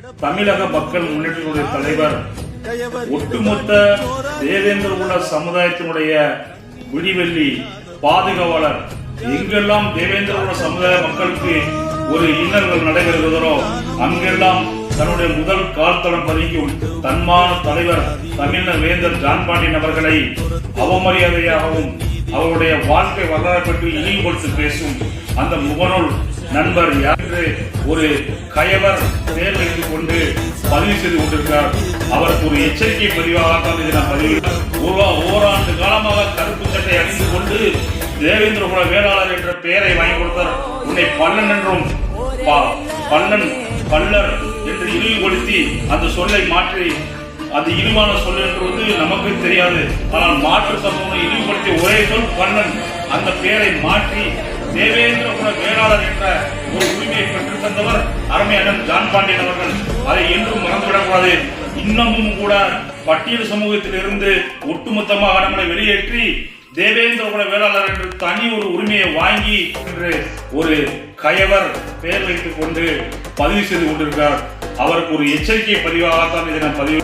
தமிழக மக்கள் முன்னேற்றத்துடைய தலைவர் ஒட்டுமொத்த தேவேந்திர குல சமுதாயத்தினுடைய விடிவெள்ளி பாதுகாவலர். எங்கெல்லாம் தேவேந்திர குல சமுதாய மக்களுக்கு ஒரு இன்னல்கள் நடைபெறுகிறதோ அங்கெல்லாம் தன்னுடைய முதல் கால்தடம் பதிக்கும் தன்மான தலைவர் தமிழக வேந்தர் ஜான் பாண்டியன் அவர்களை அவமரியாதையாகவும் அவருடைய வாழ்க்கை வரலாறு பற்றி இழிவுபடுத்தி பேசும் அந்த முகநூல் நண்பர் யாரு ஒரு கயவர் பேர் வைத்துக் கொண்டு பதிவு செய்து கொண்டிருக்கிறார். அவருக்கு ஒரு எச்சரிக்கை பதிவாகத்தான் இதை நான் ஓராண்டு காலமாக கருப்பு சட்டை அணிந்து கொண்டு தேவேந்திர குல வேளாளர் என்ற பெயரை வாங்கி கொடுத்தார். உன்னை பல்லன் என்றும் பல்லர் என்று இழிவுபடுத்தி அந்த சொல்லை மாற்றி அது இழிவான சொல் என்று நமக்கு தெரியாது. ஆனால் மாற்று சமூகம் இழிவுபடுத்திய ஒரே சொல் பல்லன். அந்த பெயரை மாற்றி தேவேந்திர குல வேளாளர் என்ற ஒரு உரிமையை பெற்றுத் தந்தவர் அருமை அண்ணன் ஜான் பாண்டியன் அவர்கள். அதை என்றும் மறந்துவிடக்கூடாது. இன்னமும் கூட பட்டியல் சமூகத்தில் இருந்து ஒட்டுமொத்தமாக நம்மளை வெளியேற்றி தேவேந்திர குல வேளாளர் என்று தனி ஒரு உரிமையை வாங்கி என்று ஒரு கயவர் பெயர் வைத்துக் கொண்டு பதிவு செய்து கொண்டிருக்கிறார். அவருக்கு ஒரு எச்சரிக்கை பதிவாகத்தான் இதை நான் பதிவு